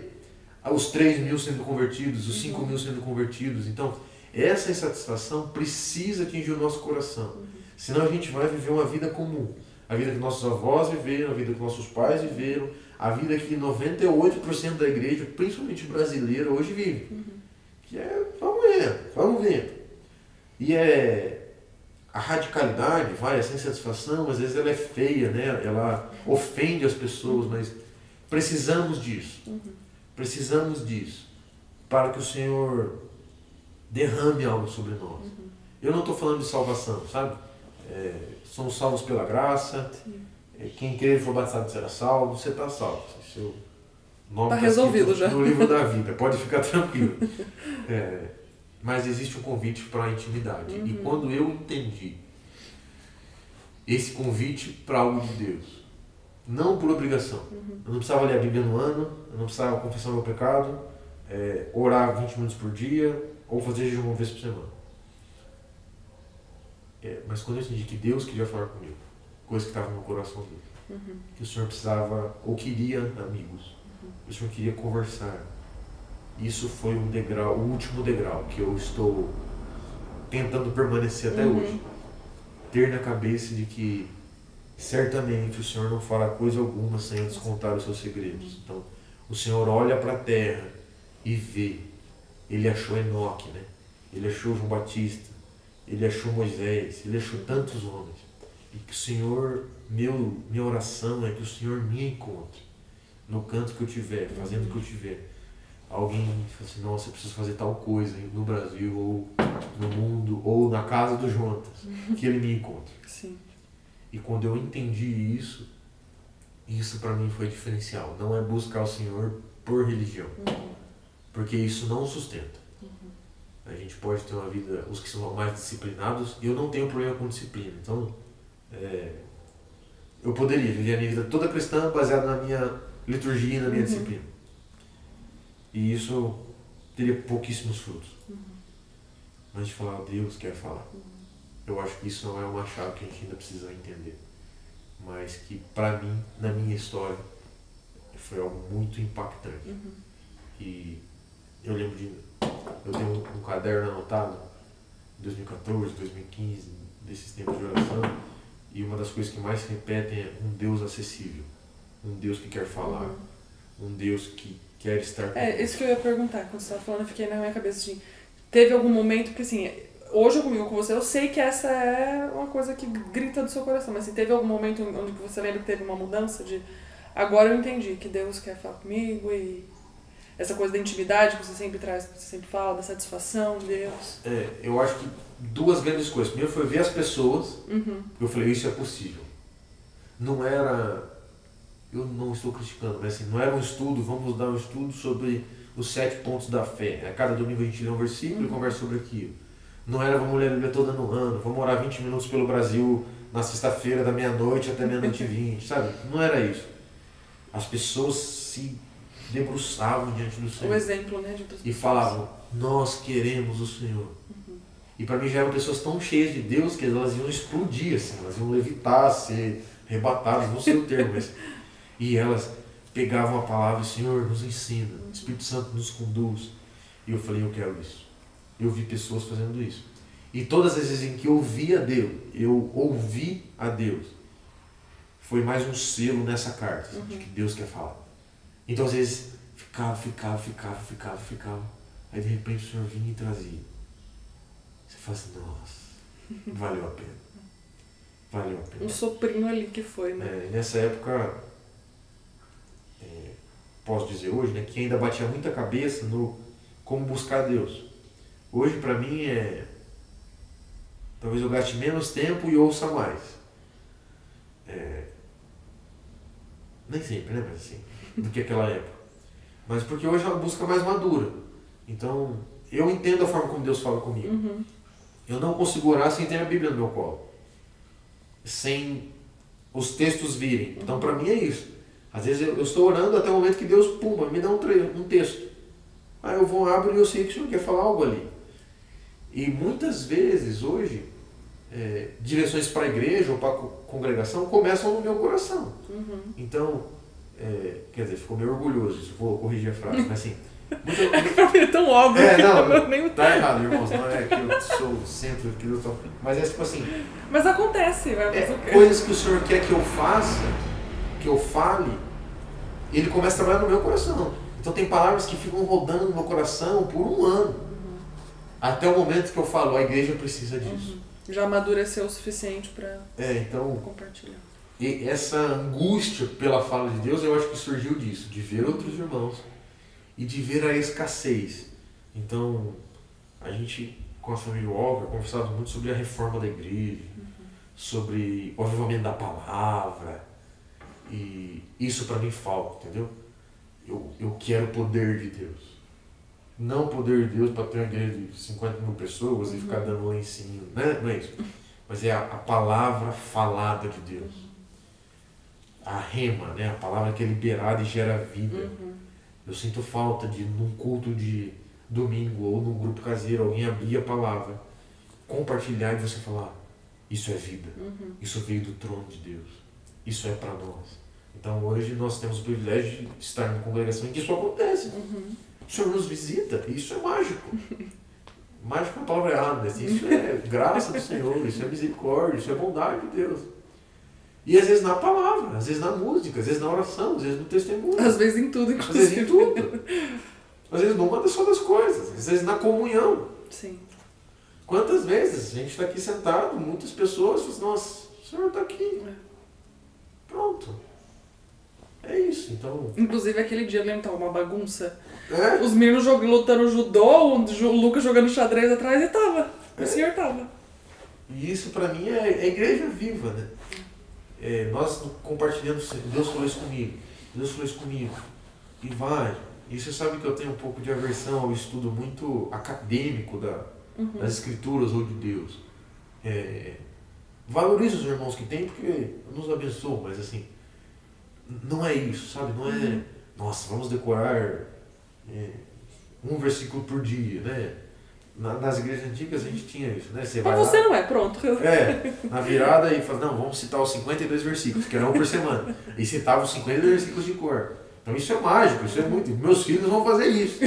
os 3.000 sendo convertidos, os 5.000 sendo convertidos? Então, essa insatisfação precisa atingir o nosso coração. Senão a gente vai viver uma vida comum. A vida que nossos avós viveram, a vida que nossos pais viveram, a vida que 98% da igreja, principalmente brasileira, hoje vive. Que é, vamos ver. E a radicalidade, essa insatisfação, às vezes ela é feia, né? Ela ofende as pessoas, mas precisamos disso. Precisamos disso para que o Senhor derrame algo sobre nós. Eu não estou falando de salvação, sabe? Somos salvos pela graça. Quem crer e for batizado será salvo. Você está salvo. Seu nome está resolvido já no livro da vida. Pode ficar tranquilo. Mas existe um convite para a intimidade. E quando eu entendi esse convite para algo de Deus, não por obrigação. Eu não precisava ler a Bíblia no ano, eu não precisava confessar meu pecado, orar 20 minutos por dia, ou fazer jejum uma vez por semana. Mas quando eu entendi que Deus queria falar comigo, coisa que estava no meu coração dele, que o Senhor precisava, ou queria amigos, que o Senhor queria conversar. Isso foi um degrau, o último degrau que eu estou tentando permanecer até hoje. Ter na cabeça de que certamente o Senhor não fará coisa alguma sem antes contar os seus segredos. Então, o Senhor olha para a terra e vê. Ele achou Enoque, né? Ele achou João Batista, ele achou Moisés, ele achou tantos homens. E que o Senhor, minha oração é que o Senhor me encontre no canto que eu tiver, fazendo o que eu tiver. Alguém fala assim, nossa, eu preciso fazer tal coisa no Brasil, ou no mundo, ou na casa do Jonatas, que ele me encontre. Sim. E quando eu entendi isso para mim foi diferencial. Não é buscar o Senhor por religião, porque isso não sustenta. A gente pode ter uma vida, os que são mais disciplinados, e eu não tenho problema com disciplina. Então, eu poderia viver a minha vida toda cristã baseada na minha liturgia e na minha disciplina. E isso teria pouquíssimos frutos. Mas de falar, Deus quer falar. Eu acho que isso não é uma chave que a gente ainda precisa entender. Mas que, para mim, na minha história, foi algo muito impactante. E eu lembro eu tenho um caderno anotado, 2014, 2015, desses tempos de oração, e uma das coisas que mais se repetem é um Deus acessível. Um Deus que quer falar. Um Deus que quer estar conosco. Isso que eu ia perguntar. Quando você estava falando, eu fiquei na minha cabeça assim, teve algum momento, porque assim, hoje eu comigo com você, eu sei que essa é uma coisa que grita do seu coração, mas assim, teve algum momento onde você lembra que teve uma mudança de agora eu entendi que Deus quer falar comigo, e essa coisa da intimidade que você sempre traz, que você sempre fala, da satisfação de Deus? Eu acho que duas grandes coisas. Primeiro foi ver as pessoas, eu falei, isso é possível. Não era, eu não estou criticando, mas assim, não era um estudo, vamos dar um estudo sobre os 7 pontos da fé. A cada domingo a gente lê um versículo e conversa sobre aquilo. Não era vamos ler a Bíblia toda no ano, vamos orar 20 minutos pelo Brasil na sexta-feira da meia-noite até meia-noite e 20, sabe? Não era isso. As pessoas se debruçavam diante do Senhor. O exemplo, né, de outras e falavam, nós queremos o Senhor. E para mim já eram pessoas tão cheias de Deus que elas iam explodir, assim, elas iam levitar, ser arrebatadas, não sei o termo, mas... E elas pegavam a palavra, Senhor, nos ensina, o Espírito Santo nos conduz. E eu falei, eu quero isso. Eu vi pessoas fazendo isso. E todas as vezes em que eu ouvi a Deus, foi mais um selo nessa carta, assim, de que Deus quer falar. Então às vezes ficava. Aí de repente o Senhor vinha e trazia. Você fala assim, nossa, valeu a pena. Valeu a pena. Um soprinho ali que foi, né? Nessa época, posso dizer hoje, né, que ainda batia muita cabeça no como buscar Deus. Hoje para mim talvez eu gaste menos tempo e ouça mais. nem sempre, né? Mas assim, do que aquela época. Mas porque hoje é uma busca mais madura. Então, eu entendo a forma como Deus fala comigo. Eu não consigo orar sem ter a Bíblia no meu colo. Sem os textos virem. Então, para mim é isso. Às vezes eu estou orando até o momento que Deus, pumba, me dá um texto. Aí eu vou, abro e eu sei que o Senhor quer falar algo ali. E muitas vezes, hoje, direções para a igreja ou para a congregação começam no meu coração. Então, quer dizer, ficou meio orgulhoso isso, vou corrigir a frase, mas assim... É tão óbvio que não, nem... tá errado, irmãos, não é que eu sou o centro aqui do top, mas é tipo assim... Mas acontece, vai fazer o quê? Coisas que o Senhor quer que eu faça, que eu fale, Ele começa a trabalhar no meu coração. Então tem palavras que ficam rodando no meu coração por um ano. Até o momento que eu falo, a igreja precisa disso. Já amadureceu o suficiente para então, compartilhar. E essa angústia pela fala de Deus, eu acho que surgiu disso, de ver outros irmãos e de ver a escassez. Então, a gente, com a família Walker, conversava muito sobre a reforma da igreja, sobre o avivamento da palavra, e isso para mim falta, entendeu? Eu quero o poder de Deus. Não o poder de Deus para ter uma igreja de 50 mil pessoas e ficar dando lencinho, né? Não é isso. Mas é a palavra falada de Deus. A rema, né? A palavra que é liberada e gera vida. Eu sinto falta de, num culto de domingo ou num grupo caseiro, alguém abrir a palavra, compartilhar e você falar, isso é vida. Isso veio do trono de Deus. Isso é para nós. Então hoje nós temos o privilégio de estar numa congregação em que isso acontece. O Senhor nos visita, e isso é mágico. Mágico é uma palavra errada, mas isso é graça do Senhor, isso é misericórdia, isso é bondade de Deus. E às vezes na palavra, às vezes na música, às vezes na oração, às vezes no testemunho. Às vezes em tudo, inclusive. Às vezes em tudo. Às vezes numa só das coisas, às vezes na comunhão. Sim. Quantas vezes a gente está aqui sentado, muitas pessoas falam, nossa, o Senhor está aqui. Pronto. É isso, então... Inclusive aquele dia, lembra, tava uma bagunça. Os meninos lutando judô, o Lucas jogando xadrez atrás e tava. O senhor tava. E isso pra mim é igreja viva, né? Nós compartilhando, Deus falou isso comigo, Deus falou isso comigo. E vai. E você sabe que eu tenho um pouco de aversão ao estudo muito acadêmico das escrituras ou de Deus. Valorizo os irmãos que tem porque nos abençoam, mas assim, não é isso, sabe? Não é, nossa, vamos decorar um versículo por dia, né? Nas igrejas antigas a gente tinha isso, né? Mas você não é, pronto. Na virada e fala, não, vamos citar os 52 versículos, que era um por semana. E citava os 52 versículos de cor. Então isso é mágico, isso é muito. Meus filhos vão fazer isso.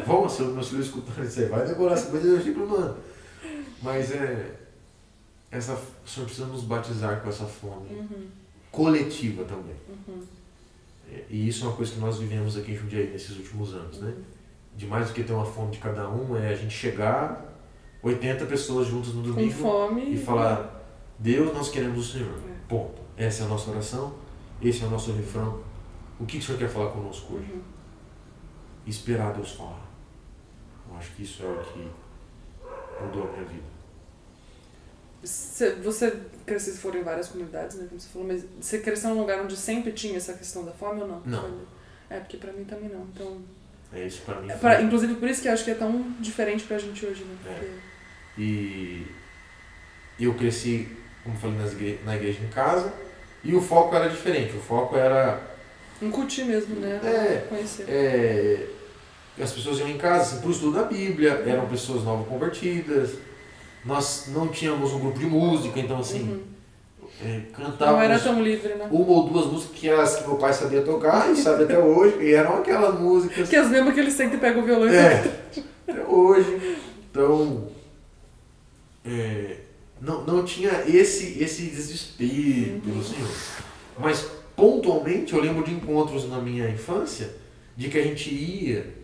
Vamos, se meus filhos escutarem isso aí, vai decorar 52 versículos no ano. Mas o Senhor precisa nos batizar com essa fome coletiva também. E isso é uma coisa que nós vivemos aqui em Jundiaí nesses últimos anos, né? De mais do que ter uma fome de cada um, é a gente chegar, 80 pessoas juntas no domingo com fome, e falar, Deus, nós queremos o Senhor. Ponto. Essa é a nossa oração, esse é o nosso refrão. O que o Senhor quer falar conosco hoje? E esperar Deus falar. Eu acho que isso é o que mudou a minha vida. Você cresceu, se for em várias comunidades, né, como você falou, mas você cresceu num lugar onde sempre tinha essa questão da fome ou não? Não. Porque pra mim também não. Então, isso pra mim inclusive por isso que eu acho que é tão diferente pra gente hoje, né? Porque... E eu cresci, como falei, na igreja em casa, e o foco era diferente. O foco era... Incutir mesmo, né? Conhecer. As pessoas iam em casa, assim, pro estudo da Bíblia, eram pessoas novas convertidas. Nós não tínhamos um grupo de música, então assim, cantávamos... Não era tão livre, né? Uma ou duas músicas que as que meu pai sabia tocar e sabe até hoje, e eram aquelas músicas... Que as mesmas que ele sempre pega o violão e até hoje. Então, não tinha esse desespero pelo Senhor. Mas, pontualmente, eu lembro de encontros na minha infância, de que a gente ia...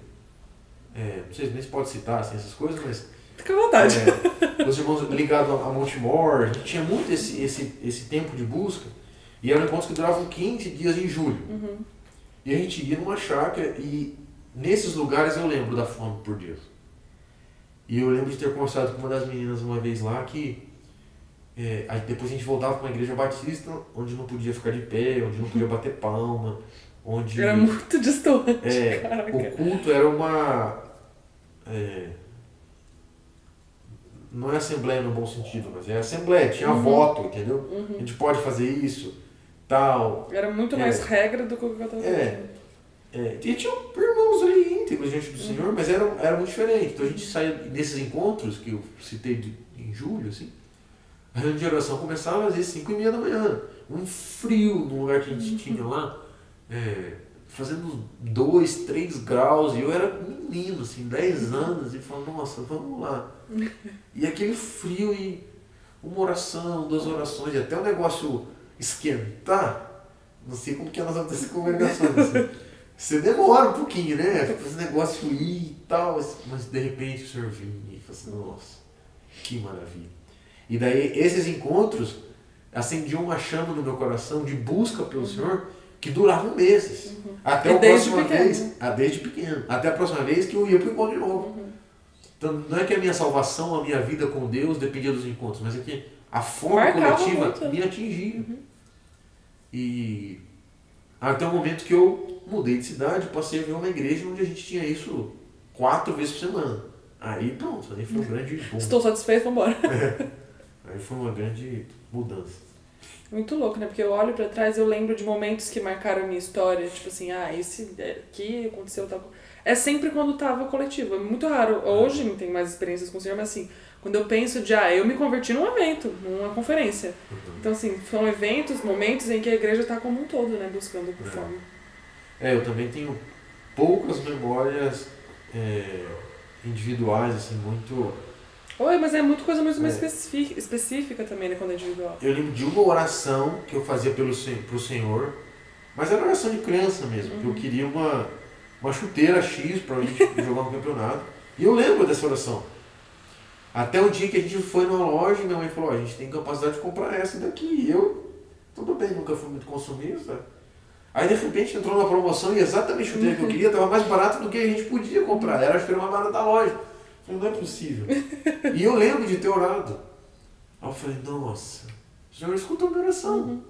não sei nem se pode citar assim, essas coisas, mas... Fica à vontade. Os irmãos ligados a Montemor, a gente tinha muito esse tempo de busca, e eram encontros que duravam 15 dias em julho. E a gente ia numa chácara, e nesses lugares eu lembro da fome por Deus. E eu lembro de ter conversado com uma das meninas uma vez lá que Aí depois a gente voltava para uma igreja batista, onde não podia ficar de pé, onde não podia bater palma, onde... Era muito distante, caraca. O culto era uma... não é assembleia no bom sentido, mas é assembleia, tinha voto, entendeu? A gente pode fazer isso, tal. Era muito mais regra do que o que eu estava fazendo. E tinha irmãos ali íntegros diante do Senhor, mas era muito diferente. Então a gente saía desses encontros, que eu citei em julho, assim, a reunião de oração começava às vezes 5h30 da manhã. Um frio no lugar que a gente tinha lá, fazendo 2, 3 graus, e eu era menino, assim, 10 anos, e falando, nossa, vamos lá. E aquele frio e uma oração, 2 orações, e até o negócio esquentar, não sei como que é nas outras congregações, assim. Você demora um pouquinho, né? Esse negócio ir e tal, mas de repente o Senhor vinha e fala assim, nossa, que maravilha. E daí esses encontros acendiam uma chama no meu coração de busca pelo Senhor que duravam meses. Até a próxima vez. Desde pequeno. Até a próxima vez que eu ia para o encontro de novo. Então não é que a minha salvação, a minha vida com Deus dependia dos encontros, mas é que a fome coletiva muito. Me atingia. E até o momento que eu mudei de cidade, passei a ver uma igreja onde a gente tinha isso 4 vezes por semana. Aí pronto, aí foi um grande boom. Estou satisfeito, vamos embora. Aí foi uma grande mudança. Muito louco, né? Porque eu olho pra trás e eu lembro de momentos que marcaram a minha história. Tipo assim, esse aqui aconteceu tal. É sempre quando tava coletivo. É muito raro. Hoje não tenho mais experiências com o Senhor, mas assim, quando eu penso de, eu me converti num evento, numa conferência. Então assim, são eventos, momentos em que a igreja tá como um todo, né? Buscando por forma. Eu também tenho poucas memórias individuais, assim, muito... Mas é muito coisa muito mais específica também, né, quando é individual. Eu lembro de uma oração que eu fazia pro Senhor, mas era oração de criança mesmo, que eu queria uma chuteira X pra gente jogar no campeonato. E eu lembro dessa oração. Até o dia que a gente foi numa loja e minha mãe falou, a gente tem capacidade de comprar essa daqui. E eu, tudo bem, nunca fui muito consumista. Aí de repente entrou na promoção e exatamente a chuteira que eu queria estava mais barata do que a gente podia comprar. Acho que era mais barata da loja. Eu falei, não é possível. E eu lembro de ter orado. Aí eu falei, nossa, o Senhor escutou a minha oração.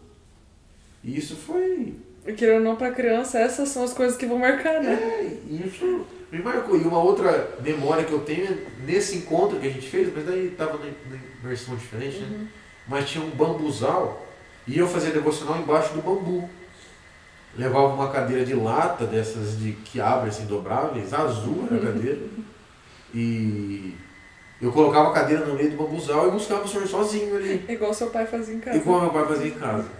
E isso foi... E querendo ou não, pra criança, essas são as coisas que vão marcar, né? Isso me marcou. E uma outra memória que eu tenho é nesse encontro que a gente fez, mas daí estava na versão diferente, né? Mas tinha um bambuzal e eu fazia devocional embaixo do bambu. Levava uma cadeira de lata, dessas que abrem assim, dobráveis, azul era a cadeira. E eu colocava a cadeira no meio do bambuzal e buscava o Senhor sozinho ali. Igual seu pai fazia em casa. Igual meu pai fazia em casa.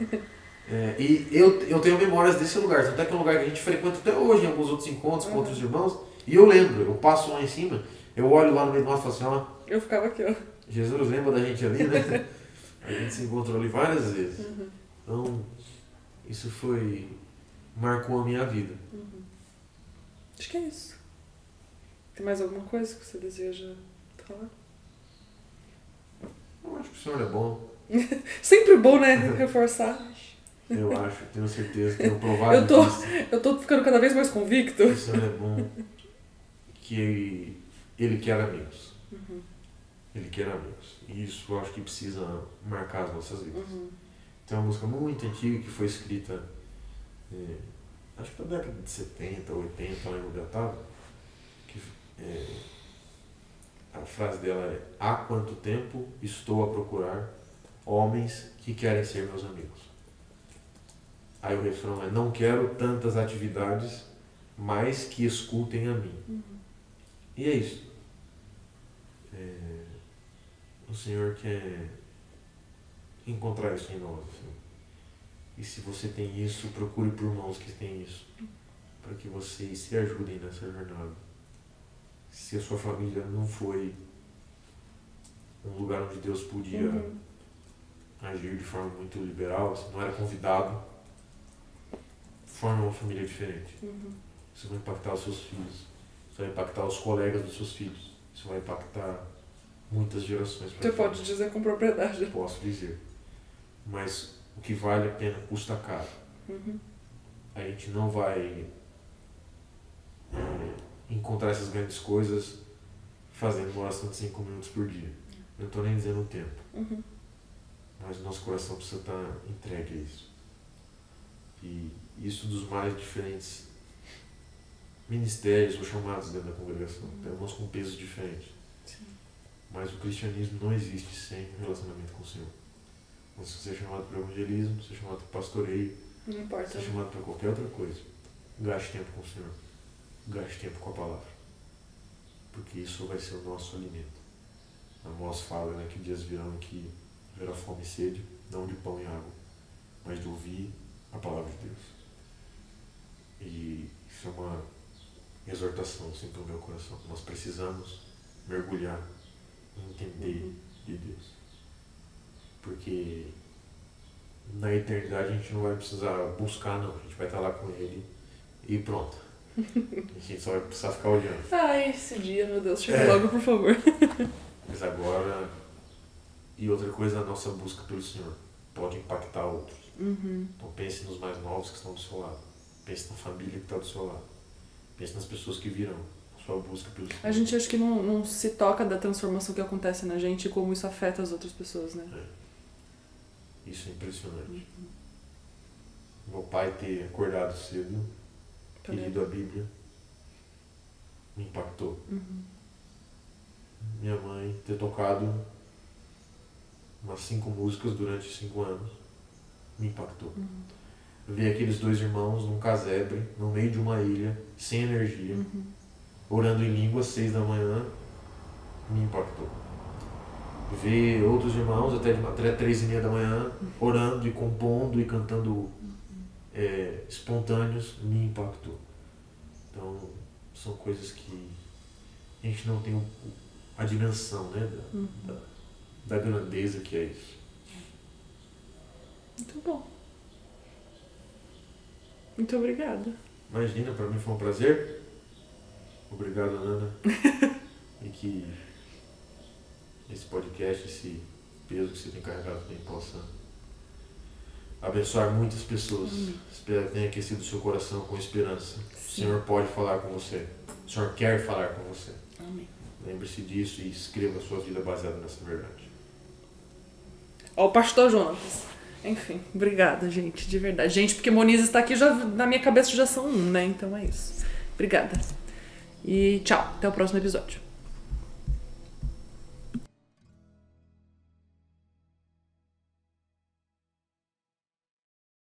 E eu tenho memórias desse lugar, tanto é que é um lugar que a gente frequenta até hoje em alguns outros encontros com outros irmãos. E eu lembro, eu passo lá em cima, eu olho lá no meio do mato e falo assim, eu ficava aqui, Jesus lembra da gente ali, né? A gente se encontrou ali várias vezes. Então, isso marcou a minha vida. Acho que é isso. Tem mais alguma coisa que você deseja falar? Eu acho que o Senhor é bom. Sempre bom, né? Reforçar. Eu acho, tenho certeza, tenho provado disso. Eu tô ficando cada vez mais convicto. O Senhor é bom, que Ele quer amigos. Ele quer amigos. E isso eu acho que precisa marcar as nossas vidas. Tem uma música muito antiga que foi escrita, acho que na década de 70, 80, lá em Ugatava, que a frase dela é: há quanto tempo estou a procurar homens que querem ser meus amigos. Aí o refrão é: não quero tantas atividades, mas que escutem a mim. E é isso. O Senhor quer encontrar isso em nós. Assim. E se você tem isso, procure por irmãos que têm isso, para que vocês se ajudem nessa jornada. Se a sua família não foi um lugar onde Deus podia agir de forma muito liberal, se não era convidado, forme uma família diferente. Isso vai impactar os seus filhos, isso vai impactar os colegas dos seus filhos, isso vai impactar muitas gerações. Você pode dizer com propriedade. Posso dizer. Mas o que vale a pena custa caro. A gente não vai encontrar essas grandes coisas fazendo uma oração de 5 minutos por dia. Eu não estou nem dizendo o tempo. mas o nosso coração precisa estar entregue a isso. E isso dos mais diferentes ministérios ou chamados dentro da congregação. Tem uns com pesos diferentes. Sim. Mas o cristianismo não existe sem relacionamento com o Senhor. Então, se você é chamado para evangelismo, se você é chamado para pastoreio, Não importa. se você é chamado para qualquer outra coisa, gaste tempo com o Senhor. Gaste tempo com a palavra. Porque isso vai ser o nosso alimento. A Amós fala, né, que dias virão em que haverá fome e sede, não de pão e água, mas de ouvir a palavra de Deus. E isso é uma exortação assim, para o meu coração. Nós precisamos mergulhar e entender de Deus. Porque na eternidade a gente não vai precisar buscar, não. A gente vai estar lá com Ele e pronto. A gente só vai precisar ficar olhando. Ai, esse dia, meu Deus, chega logo, por favor. Mas agora, e outra coisa, a nossa busca pelo Senhor pode impactar outros. Então pense nos mais novos que estão do seu lado. Pense na família que está do seu lado. Pense nas pessoas que virão. Sua busca pelo Senhor. A gente acha que não se toca da transformação que acontece na gente e como isso afeta as outras pessoas, né? Isso é impressionante. Meu pai ter acordado cedo e lido a Bíblia me impactou. Minha mãe ter tocado umas 5 músicas durante 5 anos me impactou. Ver aqueles 2 irmãos num casebre, no meio de uma ilha, sem energia, orando em língua às 6 da manhã, me impactou. Ver outros irmãos até 3:30 da manhã, orando e compondo e cantando espontâneos, me impactou. Então, são coisas que a gente não tem a dimensão, né, da grandeza que é isso. Muito bom. Muito obrigada. Imagina, para mim foi um prazer. Obrigado, Ana. E que esse podcast, esse peso que você tem carregado também possa abençoar muitas pessoas. Espero que tenha aquecido o seu coração com esperança. O Senhor pode falar com você. O Senhor quer falar com você. Amém. Lembre-se disso e escreva a sua vida baseada nessa verdade. Ó, o pastor Jonas. Enfim, obrigada, gente, de verdade. Gente, porque Moniz está aqui, já, na minha cabeça já são 1, né? Então é isso. Obrigada. E tchau, até o próximo episódio.